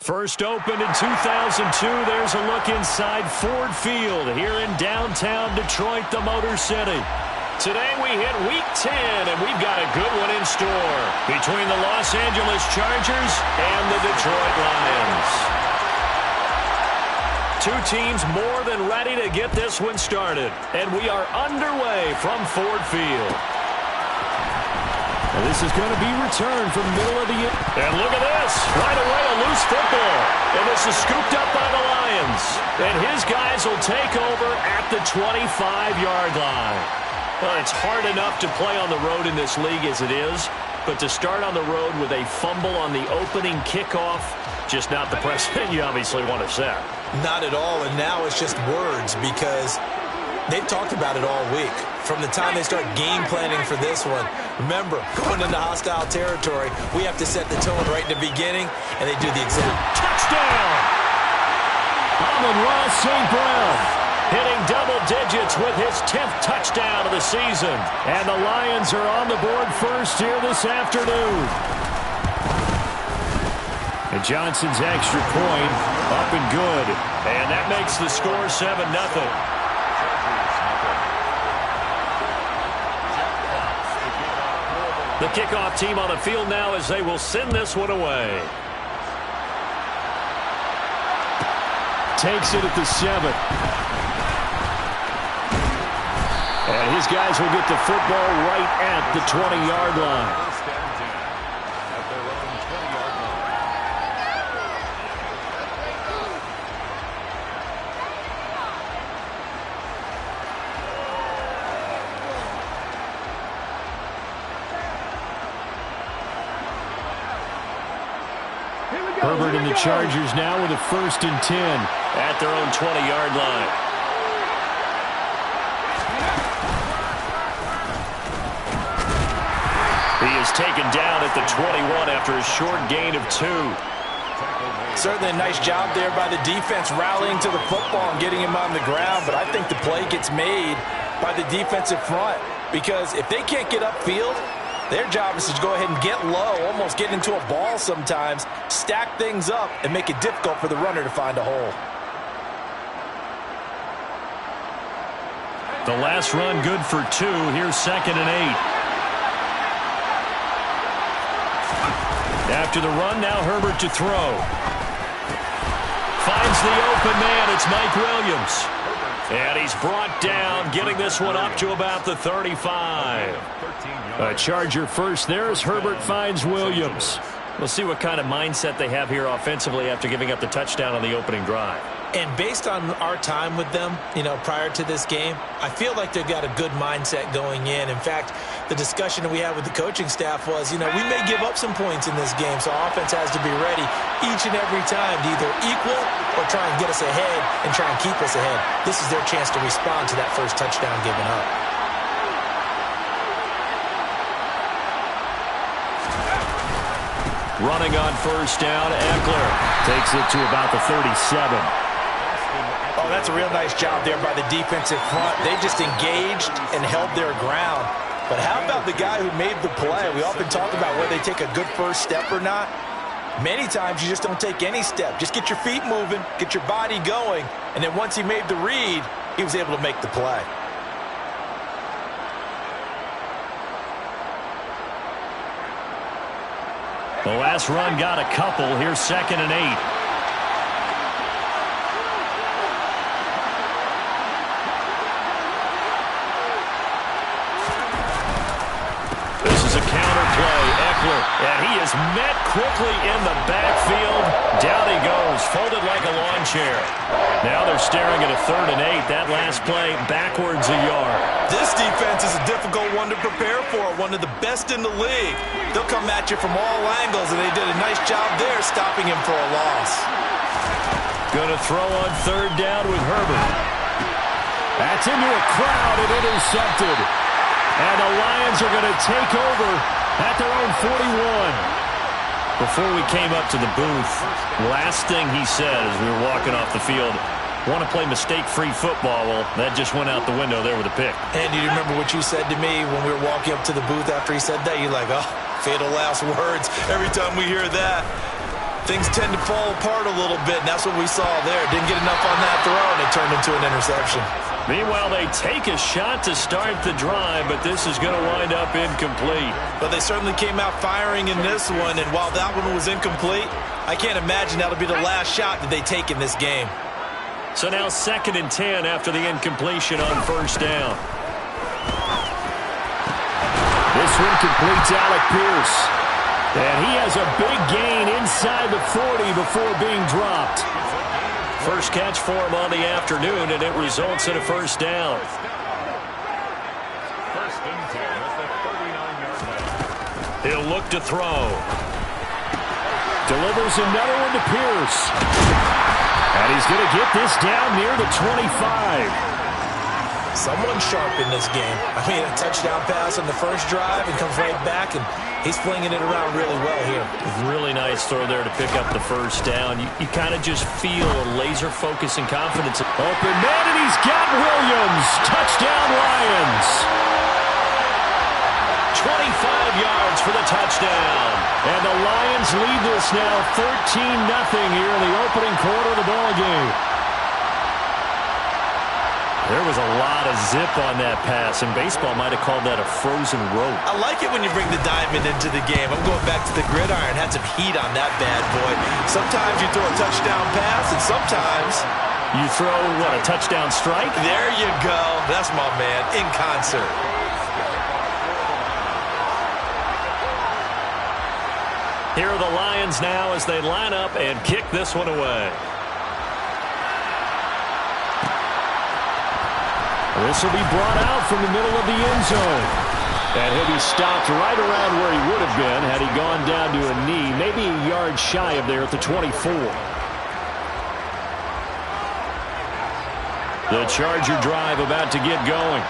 First opened in 2002. There's a look inside Ford Field here in downtown Detroit, the Motor City. Today we hit Week 10, and we've got a good one in store between the Los Angeles Chargers and the Detroit Lions. Two teams more than ready to get this one started, and we are underway from Ford Field. And this is going to be returned from the middle of the year. And look at this. Right away, a loose football. And this is scooped up by the Lions. And his guys will take over at the 25-yard line. Well, it's hard enough to play on the road in this league as it is. But to start on the road with a fumble on the opening kickoff, just not the precedent you obviously want to set. Not at all. And now it's just words because they've talked about it all week. From the time they start game planning for this one, remember, going into hostile territory, we have to set the tone right in the beginning, and they do the exact. Touchdown! Amon-Ra St. Brown hitting double digits with his 10th touchdown of the season. And the Lions are on the board first here this afternoon. And Johnson's extra point up and good. And that makes the score 7-0. The kickoff team on the field now as they will send this one away. Takes it at the 7. And his guys will get the football right at the 20-yard line. Herbert and the Chargers now with a 1st and 10 at their own 20-yard line. He is taken down at the 21 after a short gain of 2. Certainly a nice job there by the defense rallying to the football and getting him on the ground, but I think the play gets made by the defensive front because if they can't get upfield, their job is to go ahead and get low, almost get into a ball sometimes, stack things up, and make it difficult for the runner to find a hole. The last run good for 2. Here's 2nd and 8. After the run, now Herbert to throw. Finds the open man. It's Mike Williams. And he's brought down, getting this one up to about the 35. A Charger first there as Herbert finds Williams. We'll see what kind of mindset they have here offensively after giving up the touchdown on the opening drive. And based on our time with them, prior to this game, I feel like they've got a good mindset going in. In fact, the discussion that we had with the coaching staff was, we may give up some points in this game, so our offense has to be ready each and every time to either equal or try and get us ahead and try and keep us ahead. This is their chance to respond to that first touchdown given up. Running on 1st down, Eckler takes it to about the 37. Oh, that's a real nice job there by the defensive front. They just engaged and held their ground. But how about the guy who made the play? We often talk about whether they take a good first step or not. Many times you just don't take any step. Just get your feet moving, get your body going, and then once he made the read, he was able to make the play. The last run got a couple. Here's 2nd and 8. This is a counter play. Eckler, and he is met quickly in the backfield. Down he goes, folded like a lawn chair. Now they're staring at a 3rd and 8. That last play backwards a yard. This defense is a difficult one to prepare for, one of the best in the league. They'll come at you from all angles, and they did a nice job there stopping him for a loss. Going to throw on 3rd down with Herbert. That's into a crowd and intercepted. And the Lions are going to take over at their own 41. Before we came up to the booth, last thing he said as we were walking off the field, want to play mistake-free football. Well, that just went out the window there with a pick. And do you remember what you said to me when we were walking up to the booth after he said that? You're like, oh, fatal last words every time we hear that. things tend to fall apart a little bit, and that's what we saw there. Didn't get enough on that throw, and it turned into an interception. Meanwhile, they take a shot to start the drive, but this is going to wind up incomplete. But they certainly came out firing in this one, and while that one was incomplete, I can't imagine that'll be the last shot that they take in this game. So now 2nd and 10 after the incompletion on first down. This one completes Alec Pierce. And he has a big gain inside the 40 before being dropped. First catch for him on the afternoon, and it results in a first down. First and 10 at the 39-yard line. He'll look to throw. Delivers another one to Pierce. And he's going to get this down near the 25. Someone sharp in this game. I mean, a touchdown pass on the first drive and comes right back, and he's flinging it around really well here. Really nice throw there to pick up the first down. You kind of just feel a laser focus and confidence. Open man, and he's got Williams. Touchdown, Lions. 25 yards for the touchdown. And the Lions lead this now 13-0 here in the opening quarter of the ballgame. There was a lot of zip on that pass, and baseball might have called that a frozen rope. I like it when you bring the diamond into the game. I'm going back to the gridiron. Had some heat on that bad boy. Sometimes you throw a touchdown pass, and sometimes you throw, what, a touchdown strike? There you go. That's my man, in concert. Here are the Lions now as they line up and kick this one away. This will be brought out from the middle of the end zone. And he'll be stopped right around where he would have been had he gone down to a knee, maybe a yard shy of there at the 24. The Charger drive about to get going.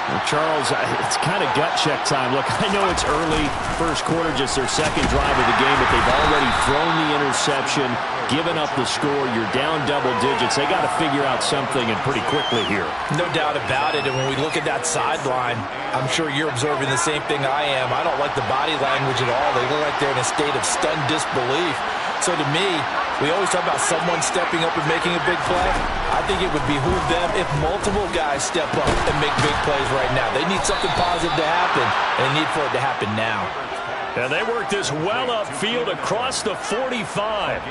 Well, Charles, it's kind of gut check time. Look, I know it's early, first quarter, just their second drive of the game, but they've already thrown the interception, given up the score. You're down double digits. They got to figure out something, and pretty quickly here. No doubt about it, and when we look at that sideline, I'm sure you're observing the same thing I am. I don't like the body language at all. They look like they're in a state of stunned disbelief. So to me, we always talk about someone stepping up and making a big play. I think it would behoove them if multiple guys step up and make big plays right now. They need something positive to happen, and they need for it to happen now. And they work this well upfield across the 45.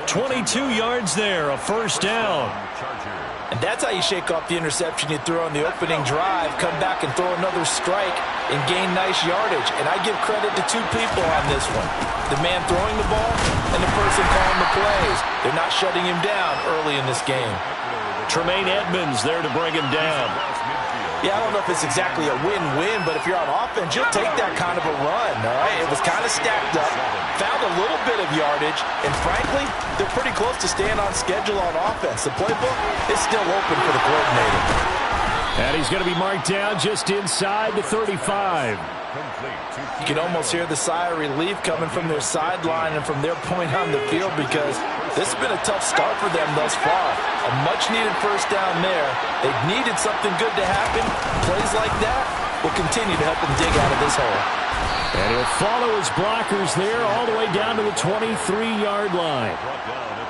22 yards there, a first down. And that's how you shake off the interception you threw on the opening drive, come back and throw another strike and gain nice yardage. And I give credit to two people on this one. The man throwing the ball and the person calling the plays. They're not shutting him down early in this game. Tremaine Edmonds there to bring him down. Yeah, I don't know if it's exactly a win-win, but if you're on offense, you'll take that kind of a run, all right? It was kind of stacked up, found a little bit of yardage, and frankly, they're pretty close to staying on schedule on offense. The playbook is still open for the coordinator. And he's going to be marked down just inside the 35. You can almost hear the sigh of relief coming from their sideline and from their point on the field because this has been a tough start for them thus far. A much-needed first down there. They've needed something good to happen. Plays like that will continue to help them dig out of this hole. And he'll follow his blockers there all the way down to the 23-yard line.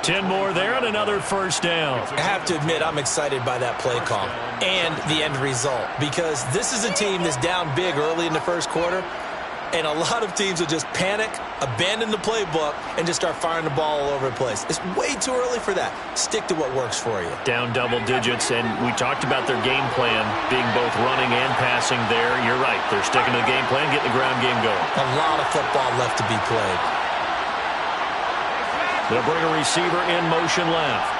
10 more there and another first down. I have to admit, I'm excited by that play call and the end result because this is a team that's down big early in the first quarter, and a lot of teams will just panic, abandon the playbook, and just start firing the ball all over the place. It's way too early for that. Stick to what works for you. Down double digits, and we talked about their game plan being both running and passing there. You're right. They're sticking to the game plan, getting the ground game going. A lot of football left to be played. They'll bring a receiver in motion left.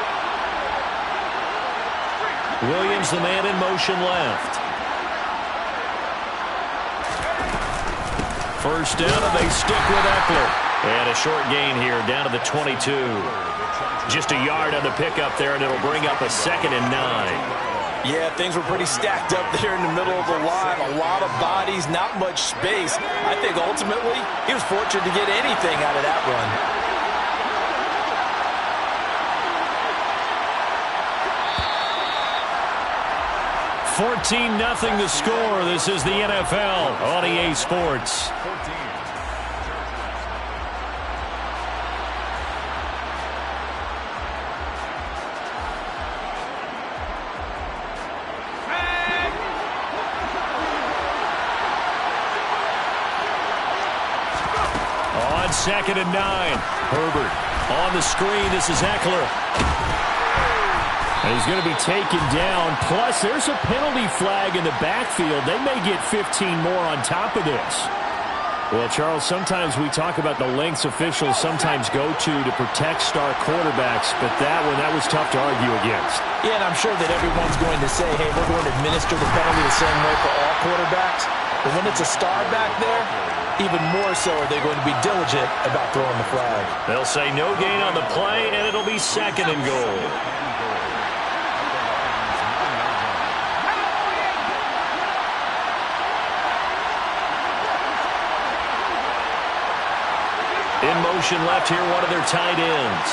Williams, the man in motion left. First down, and they stick with Eckler. And a short gain here down to the 22. Just a yard on the pickup there, and it'll bring up a 2nd and 9. Yeah, things were pretty stacked up there in the middle of the line. A lot of bodies, not much space. I think ultimately he was fortunate to get anything out of that run. 14-0 the score. This is the NFL on EA Sports. 2nd and 9. Herbert on the screen. This is Eckler. And he's going to be taken down. Plus, there's a penalty flag in the backfield. They may get 15 more on top of this. Well, Charles, sometimes we talk about the lengths officials sometimes go to protect star quarterbacks, but that was tough to argue against. Yeah, and I'm sure that everyone's going to say, hey, we're going to administer the penalty the same way for all quarterbacks. But when it's a star back there, even more so are they going to be diligent about throwing the flag. They'll say no gain on the play, and it'll be 2nd and goal. In motion left here, one of their tight ends.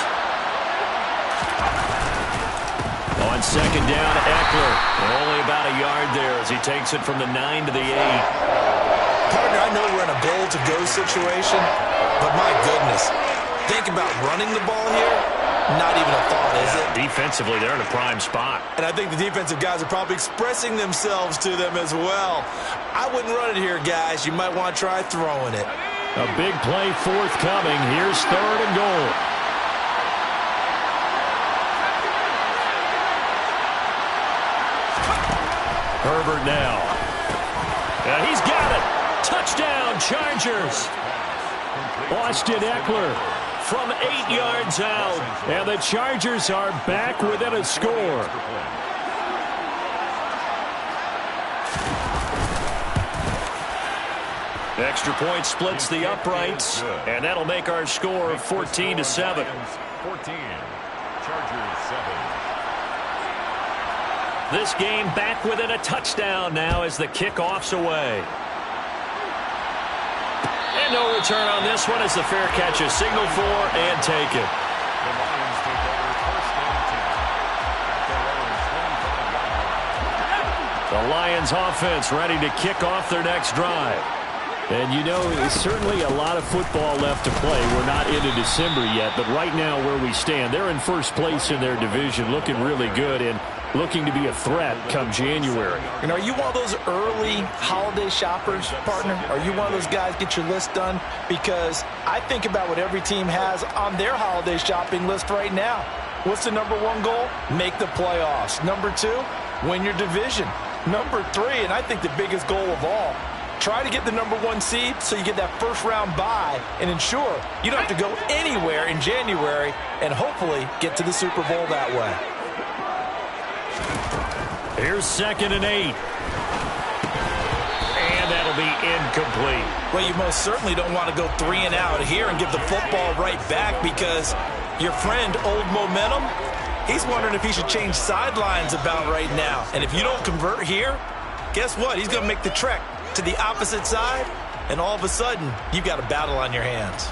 On 2nd down, Eckler. Only about a yard there as he takes it from the 9 to the 8. Partner, I know we're in a goal-to-go situation, but my goodness, think about running the ball here. Not even a thought, is it? Defensively, they're in a prime spot. And I think the defensive guys are probably expressing themselves to them as well. I wouldn't run it here, guys. You might want to try throwing it. A big play forthcoming. Here's 3rd and goal. Herbert now. And he's got it. Touchdown, Chargers. Austin Eckler from 8 yards out. And the Chargers are back within a score. Extra point splits the uprights, and that'll make our score 14-7. 14, Chargers 7. This game back within a touchdown now as the kickoff's away. And no return on this one as the fair catch is signaled for and taken. The Lions take over 1st and 10. The Lions offense ready to kick off their next drive. And, you know, it's certainly a lot of football left to play. We're not into December yet, but right now where we stand, they're in first place in their division, looking really good and looking to be a threat come January. And are you one of those early holiday shoppers, partner? Are you one of those guys get your list done? Because I think about what every team has on their holiday shopping list right now. What's the number 1 goal? Make the playoffs. Number 2, win your division. Number 3, and I think the biggest goal of all, try to get the number 1 seed so you get that first-round bye and ensure you don't have to go anywhere in January and hopefully get to the Super Bowl that way. Here's 2nd and 8. And that'll be incomplete. Well, you most certainly don't want to go 3 and out here and give the football right back because your friend, Old Momentum, he's wondering if he should change sidelines about right now. And if you don't convert here, guess what? He's going to make the trek to the opposite side, and all of a sudden, you've got a battle on your hands.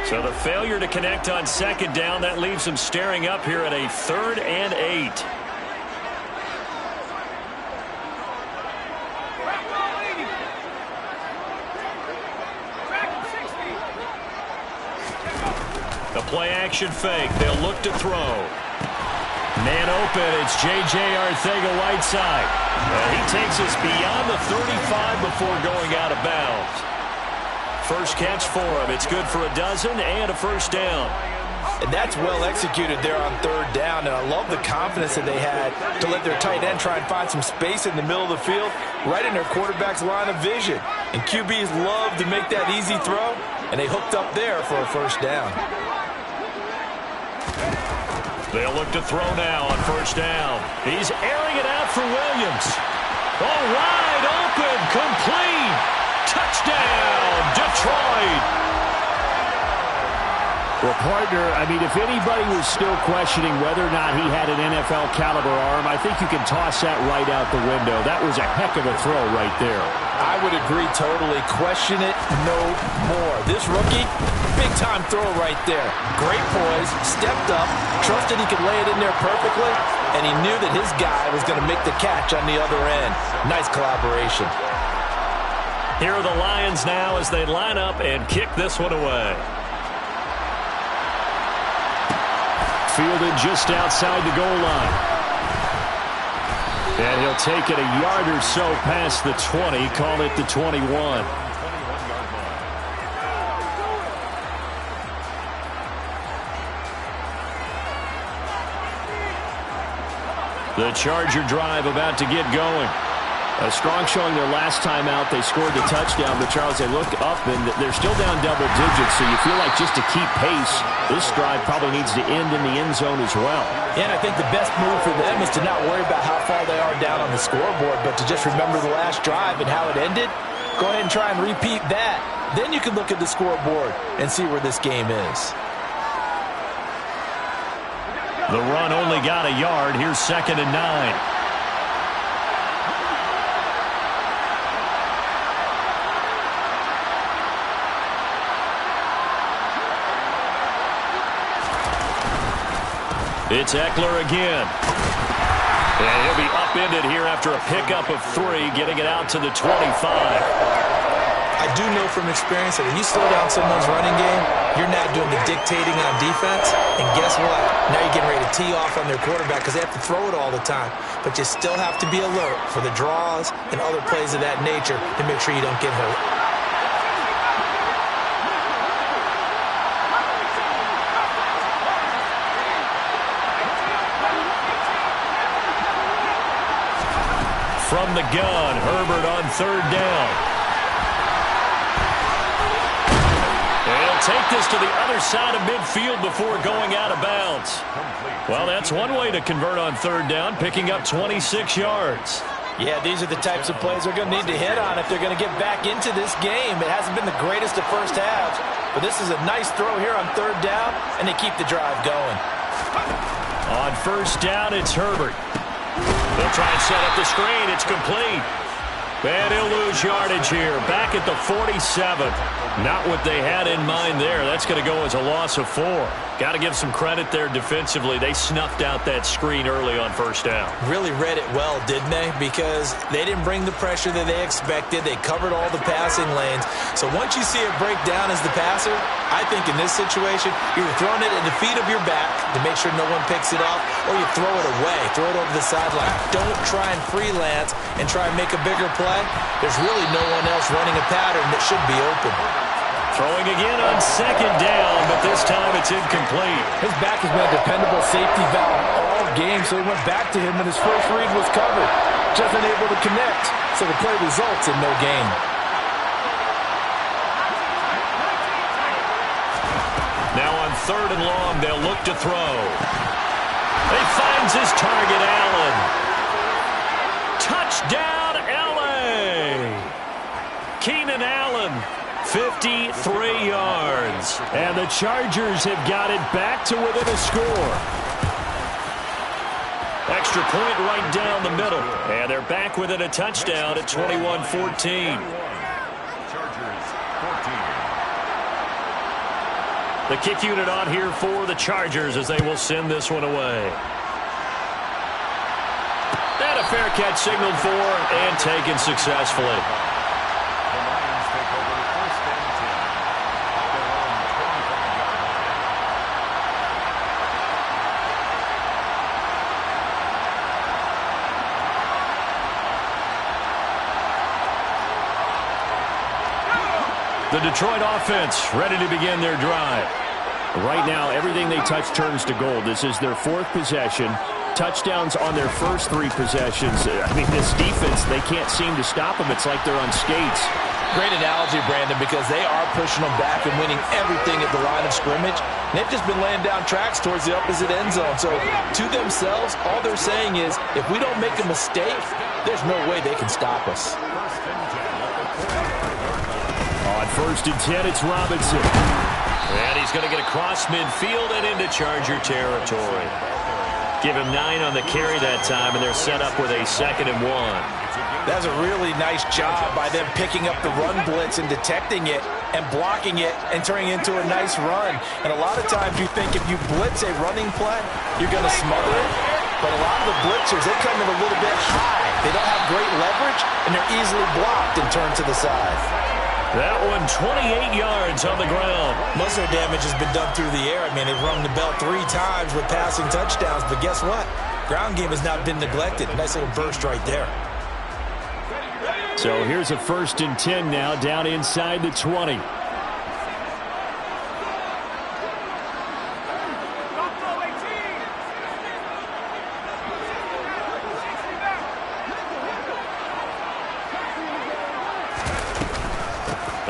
So the failure to connect on 2nd down, that leaves them staring up here at a 3rd and 8. The play action fake. They'll look to throw. Man open, it's J.J. Arcega-Whiteside. He takes us beyond the 35 before going out of bounds. First catch for him. It's good for a dozen and a first down. And that's well executed there on 3rd down, and I love the confidence that they had to let their tight end try and find some space in the middle of the field, right in their quarterback's line of vision. And QBs love to make that easy throw, and they hooked up there for a first down. They'll look to throw now on first down. He's airing it out for Williams. Oh, wide open, complete. Touchdown, Detroit. Well, partner, I mean, if anybody was still questioning whether or not he had an NFL caliber arm, I think you can toss that right out the window. That was a heck of a throw right there. I would agree totally. Question it no more. This rookie, big-time throw right there. Great poise, stepped up, trusted he could lay it in there perfectly, and he knew that his guy was going to make the catch on the other end. Nice collaboration. Here are the Lions now as they line up and kick this one away. Fielded just outside the goal line. And he'll take it a yard or so past the 20, call it the 21. The Charger drive about to get going. A strong showing their last time out. They scored the touchdown, but Charles, they look up and they're still down double digits, so you feel like just to keep pace, this drive probably needs to end in the end zone as well. Yeah, and I think the best move for them is to not worry about how far they are down on the scoreboard, but to just remember the last drive and how it ended. Go ahead and try and repeat that. Then you can look at the scoreboard and see where this game is. The run only got a yard. Here's 2nd and 9. It's Eckler again. And he'll be upended here after a pickup of 3, getting it out to the 25. I do know from experience that when you slow down someone's running game, you're now doing the dictating on defense. And guess what? Now you're getting ready to tee off on their quarterback because they have to throw it all the time. But you still have to be alert for the draws and other plays of that nature to make sure you don't get hurt. From the gun, Herbert on 3rd down. And he'll take this to the other side of midfield before going out of bounds. Well, that's one way to convert on 3rd down, picking up 26 yards. Yeah, these are the types of plays they're going to need to hit on if they're going to get back into this game. It hasn't been the greatest of first halves, but this is a nice throw here on 3rd down, and they keep the drive going. On 1st down, it's Herbert. They'll try and set up the screen. It's complete. And he'll lose yardage here. Back at the 47. Not what they had in mind there. That's going to go as a loss of 4. Got to give some credit there defensively. They snuffed out that screen early on 1st down. Really read it well, didn't they? Because they didn't bring the pressure that they expected. They covered all the passing lanes. So once you see it break down as the passer, I think in this situation, you're throwing it at the feet of your back to make sure no one picks it off, or you throw it away, throw it over the sideline. Don't try and freelance and try and make a bigger play. There's really no one else running a pattern that should be open. Throwing again on 2nd down, but this time it's incomplete. His back has been a dependable safety valve all game, so he went back to him when his first read was covered. Just unable to connect, so the play results in no gain. Now on 3rd and long, they'll look to throw. He finds his target, Allen. Touchdown, L.A. Keenan Allen, 53 yards. And the Chargers have got it back to within a score. Extra point right down the middle. And they're back within a touchdown at 21-14. The kick unit on here for the Chargers as they will send this one away. And a fair catch signaled for and taken successfully. The Detroit offense ready to begin their drive. Right now, everything they touch turns to gold. This is their 4th possession. Touchdowns on their first 3 possessions. I mean, this defense, they can't seem to stop them. It's like they're on skates. Great analogy, Brandon, because they are pushing them back and winning everything at the line of scrimmage. And they've just been laying down tracks towards the opposite end zone. So to themselves, all they're saying is, if we don't make a mistake, there's no way they can stop us. On 1st and 10, it's Robinson. And he's going to get across midfield and into Charger territory. Give him 9 on the carry that time, and they're set up with a 2nd and 1. That's a really nice job by them picking up the run blitz and detecting it and blocking it and turning it into a nice run. And a lot of times you think if you blitz a running play, you're going to smother it. But a lot of the blitzers, they come in a little bit high. They don't have great leverage, and they're easily blocked and turned to the side. That one 28 yards on the ground. Most of their damage has been done through the air. I mean, they've rung the bell 3 times with passing touchdowns. But guess what? Ground game has not been neglected. Nice little burst right there. So here's a 1st and 10 now, down inside the 20.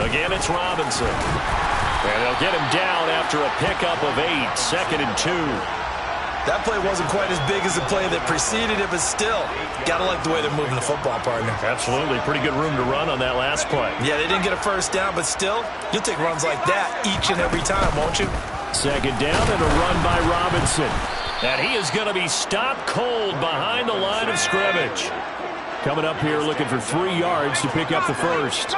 Again, it's Robinson. And they'll get him down after a pickup of 8, 2nd and 2. That play wasn't quite as big as the play that preceded it, but still, got to like the way they're moving the football, partner. Absolutely. Pretty good room to run on that last play. Yeah, they didn't get a first down, but still, you'll take runs like that each and every time, won't you? 2nd down and a run by Robinson. And he is going to be stopped cold behind the line of scrimmage. Coming up here looking for 3 yards to pick up the first.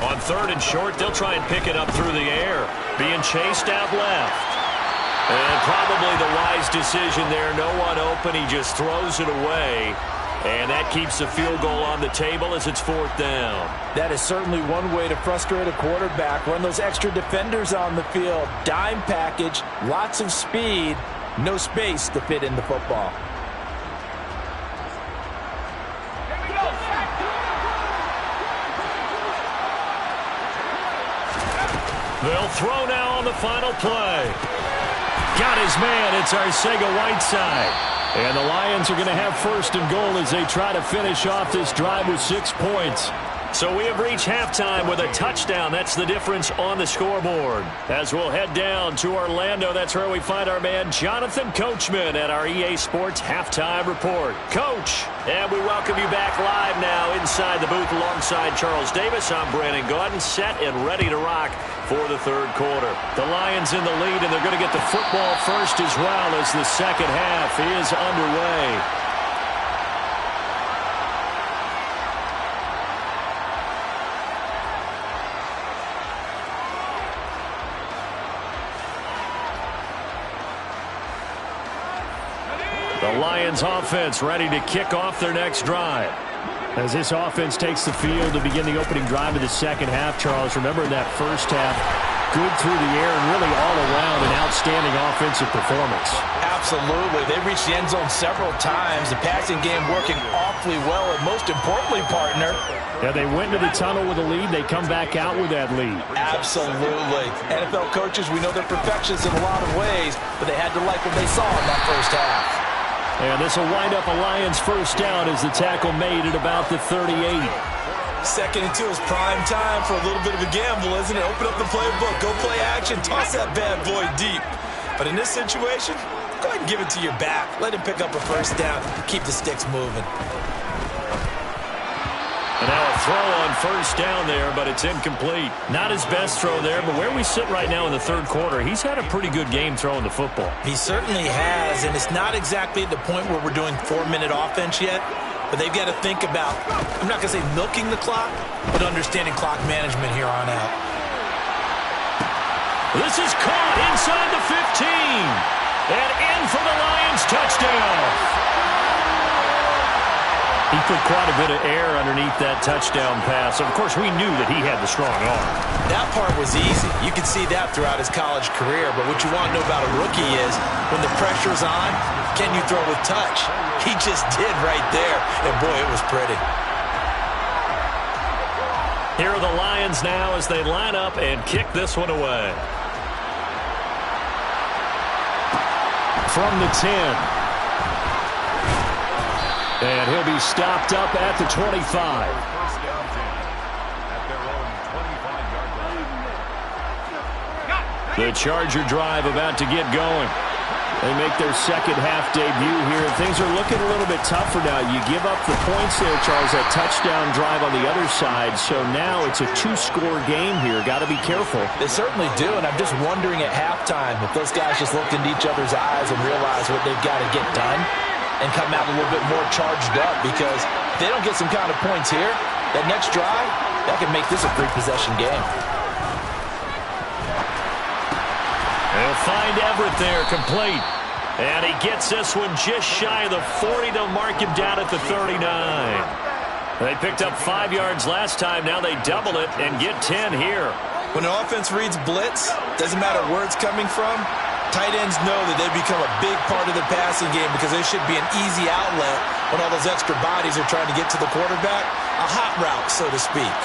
On 3rd and short, they'll try and pick it up through the air. Being chased out left. And probably the wise decision there. No one open. He just throws it away. And that keeps the field goal on the table as it's 4th down. That is certainly one way to frustrate a quarterback. Run those extra defenders on the field. Dime package, lots of speed, no space to fit in the football. They'll throw now on the final play. Got his man. It's Arcega-Whiteside. And the Lions are going to have 1st and goal as they try to finish off this drive with 6 points. So we have reached halftime with a touchdown. That's the difference on the scoreboard. As we'll head down to Orlando, that's where we find our man Jonathan Coachman at our EA Sports Halftime Report. Coach, and we welcome you back live now inside the booth alongside Charles Davis. I'm Brandon Gaudin, set and ready to rock for the 3rd quarter. The Lions in the lead, and they're going to get the football first as well as the 2nd half is underway. The Lions offense ready to kick off their next drive. As this offense takes the field to begin the opening drive of the 2nd half, Charles, remember in that first half, good through the air and really all around an outstanding offensive performance. Absolutely. They reached the end zone several times. The passing game working awfully well, and most importantly, partner, yeah, they went into the tunnel with a lead. They come back out with that lead. Absolutely. NFL coaches, we know they're perfectionists in a lot of ways, but they had to like what they saw in that first half. And this will wind up a Lions 1st down as the tackle made at about the 38. 2nd and 2 is prime time for a little bit of a gamble, isn't it? Open up the playbook, go play action, toss that bad boy deep. But in this situation, go ahead and give it to your back. Let him pick up a 1st down, keep the sticks moving. And now a throw on 1st down there, but it's incomplete. Not his best throw there, but where we sit right now in the 3rd quarter, he's had a pretty good game throwing the football. He certainly has, and it's not exactly at the point where we're doing 4-minute offense yet, but they've got to think about, I'm not going to say milking the clock, but understanding clock management here on out. This is caught inside the 15, and in for the Lions touchdown. He put quite a bit of air underneath that touchdown pass. Of course, we knew that he had the strong arm. That part was easy. You could see that throughout his college career. But what you want to know about a rookie is when the pressure's on, can you throw with touch? He just did right there. And, boy, it was pretty. Here are the Lions now as they line up and kick this one away. From the 10. And he'll be stopped up at the 25. The Charger drive about to get going. They make their 2nd half debut here. Things are looking a little bit tougher now. You give up the points there, Charles, that touchdown drive on the other side. So now it's a 2-score game here. Got to be careful. They certainly do, and I'm just wondering at halftime if those guys just looked into each other's eyes and realized what they've got to get done and come out a little bit more charged up, because if they don't get some kind of points here, that next drive, that could make this a 3-possession game. They'll find Everett there, complete. And he gets this one just shy of the 40. They'll mark him down at the 39. They picked up 5 yards last time. Now they double it and get 10 here. When an offense reads blitz, doesn't matter where it's coming from, tight ends know that they become a big part of the passing game because they should be an easy outlet when all those extra bodies are trying to get to the quarterback. A hot route, so to speak.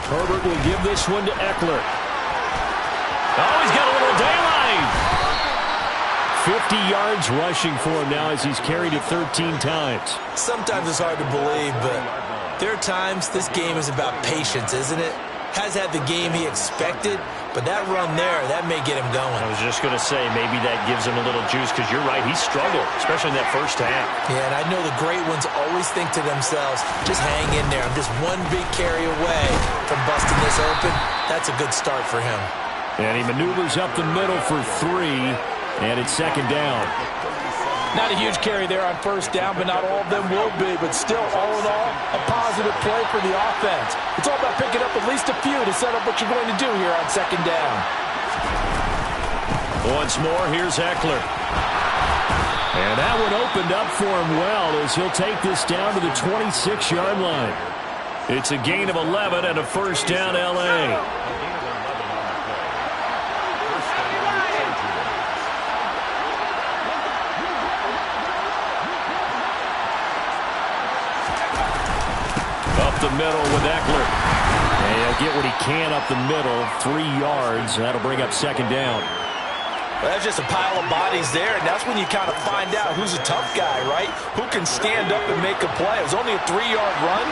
Herbert will give this one to Eckler. Oh, he's got a little daylight. 50 yards rushing for him now as he's carried it 13 times. Sometimes it's hard to believe, but there are times this game is about patience, isn't it? Has had the game he expected, but that run there, that may get him going. I was just going to say, maybe that gives him a little juice, because you're right, he struggled, especially in that first half. Yeah, and I know the great ones always think to themselves, just hang in there. I'm just one big carry away from busting this open. That's a good start for him. And he maneuvers up the middle for 3, and it's second down. Not a huge carry there on first down, but not all of them will be. But still, all in all, a positive play for the offense. It's all about picking up at least a few to set up what you're going to do here on second down. Once more, here's Eckler. And that one opened up for him well as he'll take this down to the 26-yard line. It's a gain of 11 and a first down, L.A. Up the middle with Eckler. And he'll get what he can up the middle, 3 yards. That'll bring up second down. Well, that's just a pile of bodies there, and that's when you kind of find out who's a tough guy, right? Who can stand up and make a play. It was only a 3-yard run,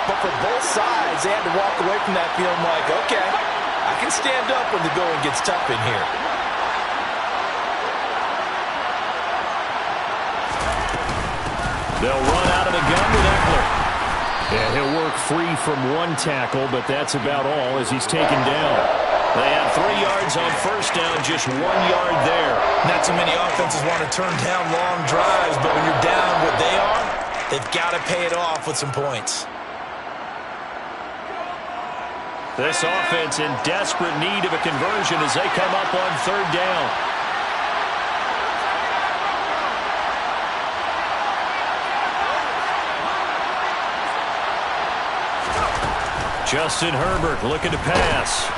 but for both sides, they had to walk away from that feeling like, okay, I can stand up when the going gets tough in here. They'll run out of the gun with Eckler. And he'll work free from one tackle, but that's about all as he's taken down. They had 3 yards on first down, just 1 yard there. Not too many offenses want to turn down long drives, but when you're down what they are, they've got to pay it off with some points. This offense in desperate need of a conversion as they come up on third down. Justin Herbert looking to pass.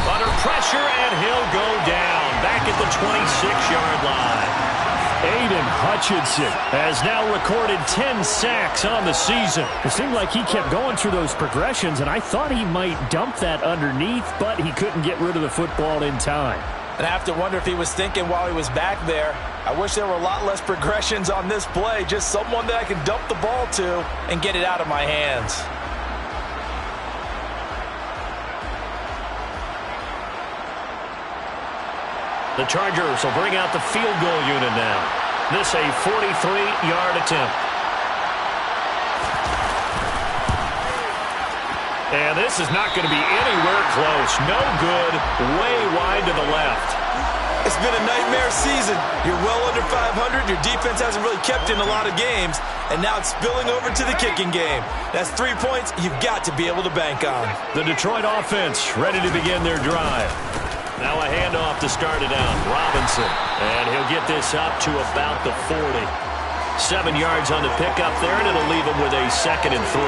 Under pressure, and he'll go down. Back at the 26-yard line. Aiden Hutchinson has now recorded 10 sacks on the season. It seemed like he kept going through those progressions, and I thought he might dump that underneath, but he couldn't get rid of the football in time. And I have to wonder if he was thinking while he was back there, I wish there were a lot less progressions on this play, just someone that I can dump the ball to and get it out of my hands. The Chargers will bring out the field goal unit now. This a 43-yard attempt. And this is not going to be anywhere close. No good. Way wide to the left. It's been a nightmare season. You're well under 500. Your defense hasn't really kept in a lot of games. And now it's spilling over to the kicking game. That's 3 points you've got to be able to bank on. The Detroit offense ready to begin their drive. Now a handoff to start it out. Robinson. And he'll get this up to about the 40. 7 yards on the pickup there, and it'll leave him with a 2nd and 3.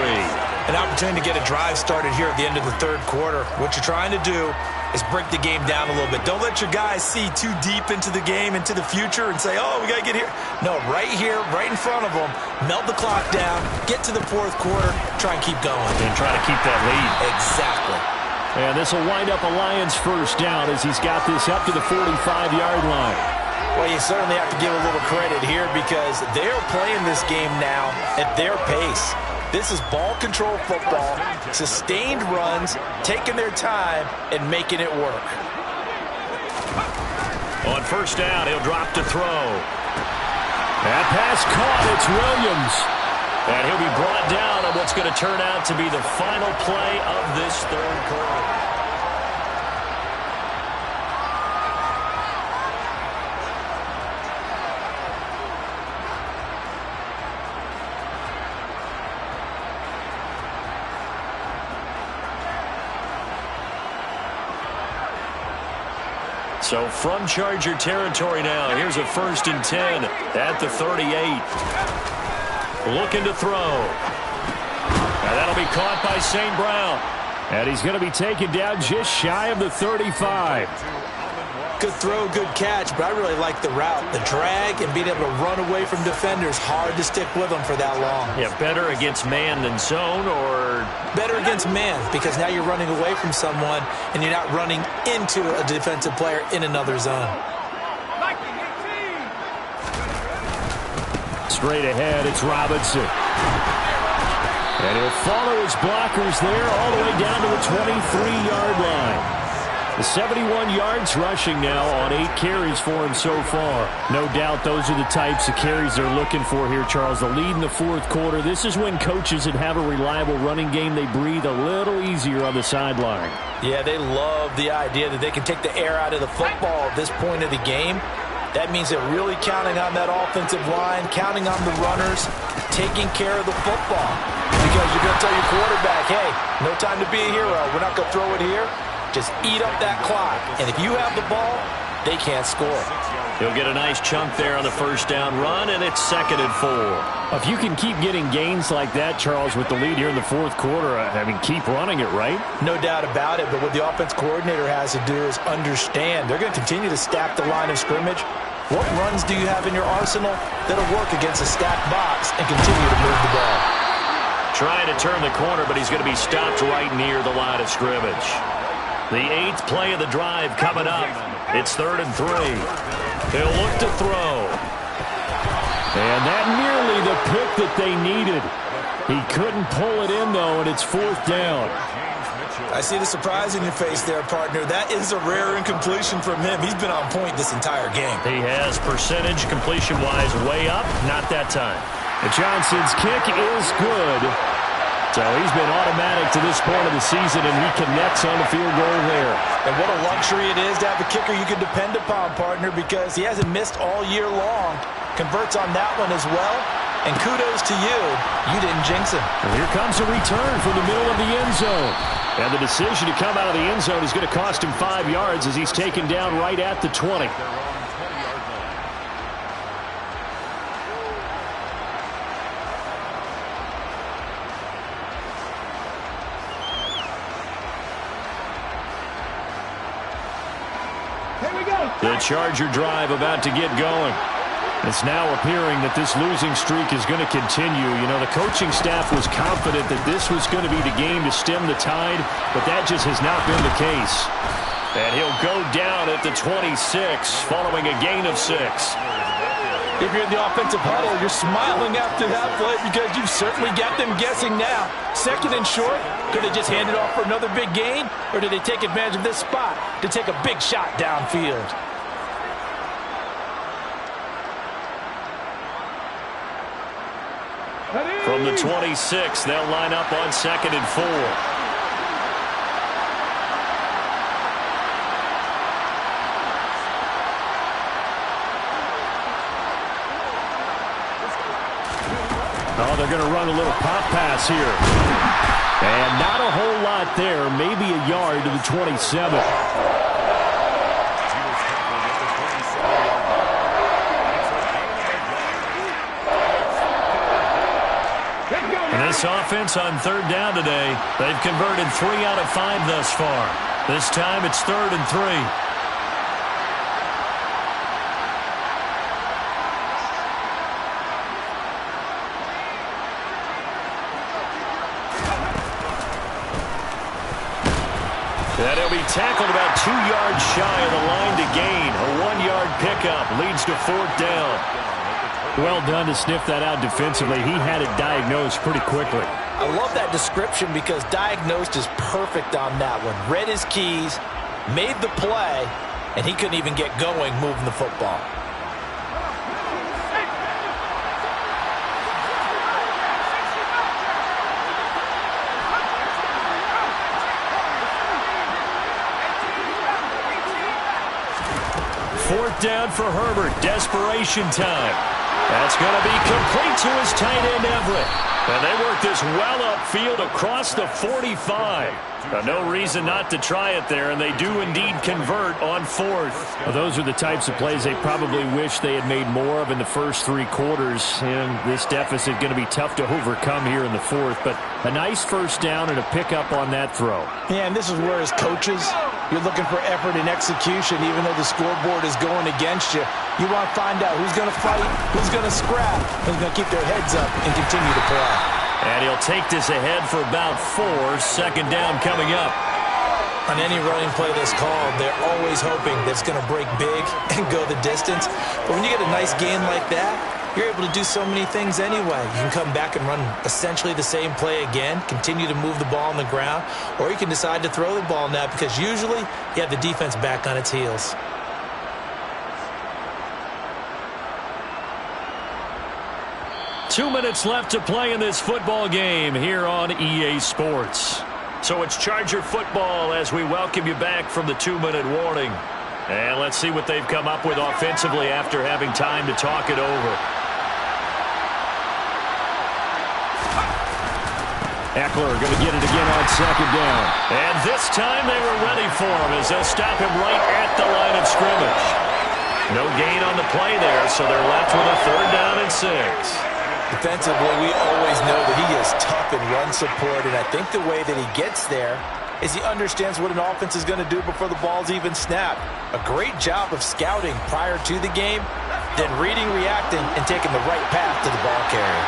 An opportunity to get a drive started here at the end of the third quarter. What you're trying to do is break the game down a little bit. Don't let your guys see too deep into the game, into the future, and say, oh, we got to get here. No, right here, right in front of them, melt the clock down, get to the fourth quarter, try and keep going. And try to keep that lead. Exactly. And this will wind up a Lions first down as he's got this up to the 45-yard line. Well, you certainly have to give a little credit here because they're playing this game now at their pace. This is ball control football, sustained runs, taking their time, and making it work. On first down, he'll drop to throw. That pass caught. It's Williams. And he'll be brought down on what's going to turn out to be the final play of this third quarter. So from Charger territory now, here's a 1st and 10 at the 38. Looking to throw. And that'll be caught by St. Brown. And he's going to be taken down just shy of the 35. Good throw, good catch, but I really like the route. The drag and being able to run away from defenders, hard to stick with them for that long. Yeah, better against man than zone, or? Better against man, because now you're running away from someone and you're not running into a defensive player in another zone. Straight ahead, it's Robinson. And he'll follow his blockers there all the way down to the 23-yard line. The 71 yards rushing now on 8 carries for him so far. No doubt those are the types of carries they're looking for here, Charles. The lead in the fourth quarter. This is when coaches that have a reliable running game, they breathe a little easier on the sideline. Yeah, they love the idea that they can take the air out of the football at this point of the game. That means they're really counting on that offensive line, counting on the runners, taking care of the football. Because you're going to tell your quarterback, hey, no time to be a hero. We're not going to throw it here. Just eat up that clock. And if you have the ball, they can't score. He'll get a nice chunk there on the first down run, and it's 2nd and 4. If you can keep getting gains like that, Charles, with the lead here in the fourth quarter, I mean, keep running it, right? No doubt about it, but what the offense coordinator has to do is understand. They're going to continue to stack the line of scrimmage. What runs do you have in your arsenal that'll work against a stacked box and continue to move the ball? Trying to turn the corner, but he's going to be stopped right near the line of scrimmage. The 8th play of the drive coming up. It's 3rd and 3. He'll look to throw. And that nearly the pick that they needed. He couldn't pull it in, though, and it's 4th down. I see the surprise in your face there, partner. That is a rare incompletion from him. He's been on point this entire game. He has percentage completion-wise way up. Not that time. Johnson's kick is good. So he's been automatic to this point of the season, and he connects on the field goal there. And what a luxury it is to have a kicker you can depend upon, partner, because he hasn't missed all year long. Converts on that one as well. And kudos to you. You didn't jinx him. And here comes a return from the middle of the end zone. And the decision to come out of the end zone is going to cost him 5 yards as he's taken down right at the 20. The Charger drive about to get going. It's now appearing that this losing streak is going to continue. You know, the coaching staff was confident that this was going to be the game to stem the tide, but that just has not been the case. And he'll go down at the 26 following a gain of 6. If you're in the offensive huddle, you're smiling after that play because you've certainly got them guessing now. 2nd and short, could they just hand it off for another big gain, or did they take advantage of this spot to take a big shot downfield? From the 26, they'll line up on 2nd and 4. Oh, they're going to run a little pop pass here. And not a whole lot there, maybe a yard to the 27. And this offense on 3rd down today, they've converted 3 out of 5 thus far. This time it's 3rd and 3. And he'll be tackled about 2 yards shy of the line to gain. A 1-yard pickup leads to 4th down. Well done to sniff that out defensively. He had it diagnosed pretty quickly. I love that description because diagnosed is perfect on that one. Read his keys, made the play, and he couldn't even get going moving the football. Fourth down for Herbert. Desperation time. That's going to be complete to his tight end, Everett. And they work this well upfield across the 45. No reason not to try it there, and they do indeed convert on 4th. Well, those are the types of plays they probably wish they had made more of in the first 3 quarters. And this deficit going to be tough to overcome here in the 4th. But a nice first down and a pickup on that throw. Yeah, and this is where as coaches, you're looking for effort and execution even though the scoreboard is going against you. You want to find out who's going to fight, who's going to scrap, who's going to keep their heads up and continue to play. And he'll take this ahead for about 4. 2nd down coming up. On any running play that's called, they're always hoping that it's going to break big and go the distance. But when you get a nice gain like that, you're able to do so many things anyway. You can come back and run essentially the same play again, continue to move the ball on the ground, or you can decide to throw the ball now because usually you have the defense back on its heels. Two minutes left to play in this football game here on EA Sports. So it's Charger football as we welcome you back from the 2-minute warning. And let's see what they've come up with offensively after having time to talk it over. Eckler going to get it again on second down. And this time they were ready for him as they'll stop him right at the line of scrimmage. No gain on the play there, so they're left with a 3rd down and 6. Defensively, we always know that he is tough in run support, and I think the way that he gets there is he understands what an offense is going to do before the ball's even snapped. A great job of scouting prior to the game, then reading, reacting, and taking the right path to the ball carrier.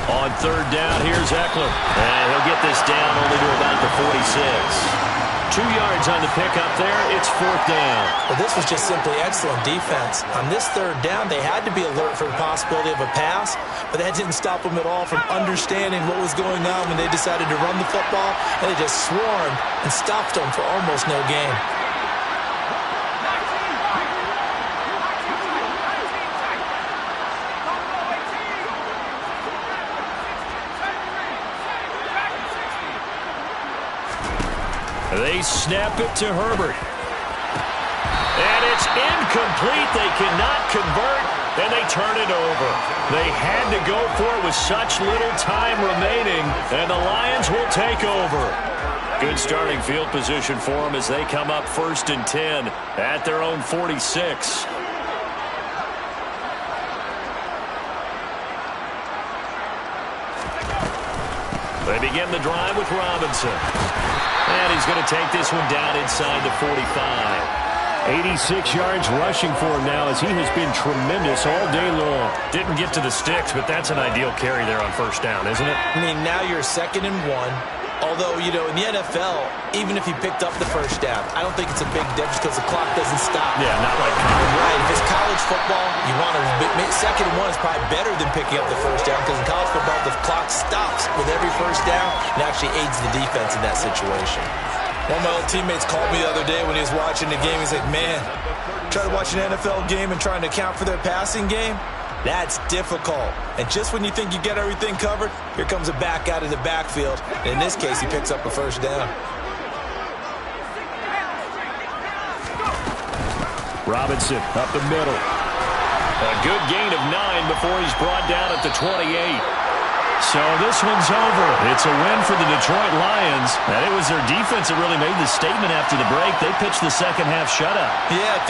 On 3rd down, here's Eckler. And he'll get this down only to about the 46. 2 yards on the pickup there. It's 4th down. Well, this was just simply excellent defense. On this 3rd down, they had to be alert for the possibility of a pass, but that didn't stop them at all from understanding what was going on when they decided to run the football, and they just swarmed and stopped them for almost no gain. They snap it to Herbert. And it's incomplete. They cannot convert, and they turn it over. They had to go for it with such little time remaining, and the Lions will take over. Good starting field position for them as they come up 1st and 10 at their own 46. They begin the drive with Robinson. And he's going to take this one down inside the 45. 86 yards rushing for him now as he has been tremendous all day long. Didn't get to the sticks, but that's an ideal carry there on 1st down, isn't it? I mean, now you're 2nd and 1. Although, you know, in the NFL, even if he picked up the 1st down, I don't think it's a big difference because the clock doesn't stop. Yeah, not like college. Right. If it's college football, you want to 2nd and 1 is probably better than picking up the 1st down because in college football, the clock stops with every 1st down and actually aids the defense in that situation. One of my old teammates called me the other day when he was watching the game. He's like, man, try to watch an NFL game and trying to account for their passing game? That's difficult. And just when you think you get everything covered, here comes a back out of the backfield. And in this case, he picks up a 1st down. Robinson up the middle. A good gain of 9 before he's brought down at the 28. So this one's over. It's a win for the Detroit Lions. And it was their defense that really made the statement after the break. They pitched the second half shutout. Yeah.